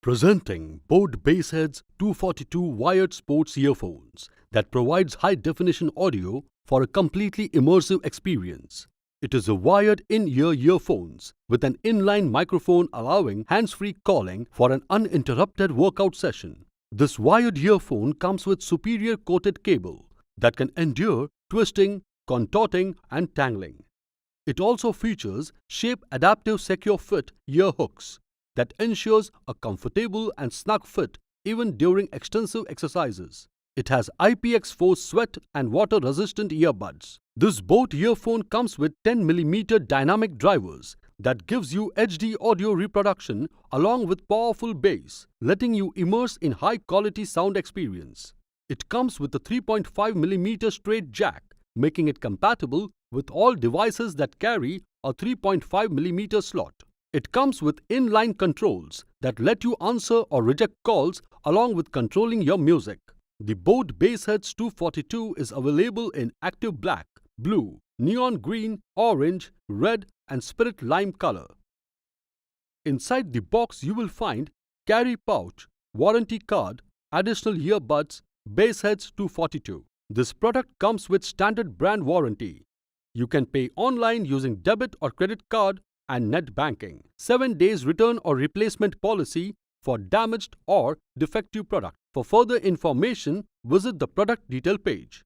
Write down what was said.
Presenting boAt Bassheads 242 wired sports earphones that provides high-definition audio for a completely immersive experience. It is a wired in-ear earphones with an inline microphone allowing hands-free calling for an uninterrupted workout session. This wired earphone comes with superior coated cable that can endure twisting, contorting and tangling. It also features shape-adaptive secure fit ear hooks that ensures a comfortable and snug fit even during extensive exercises. It has IPX sweat and water-resistant earbuds. This boAt earphone comes with 10mm dynamic drivers that gives you HD audio reproduction along with powerful bass, letting you immerse in high-quality sound experience. It comes with a 3.5mm straight jack, making it compatible with all devices that carry a 3.5mm slot. It comes with inline controls that let you answer or reject calls along with controlling your music. The boAt Bassheads 242 is available in active black, blue, neon green, orange, red and spirit lime color. Inside the box you will find carry pouch, warranty card, additional earbuds, Bassheads 242. This product comes with standard brand warranty. You can pay online using debit or credit card and net banking. 7 days return or replacement policy for damaged or defective product. For further information, visit the product detail page.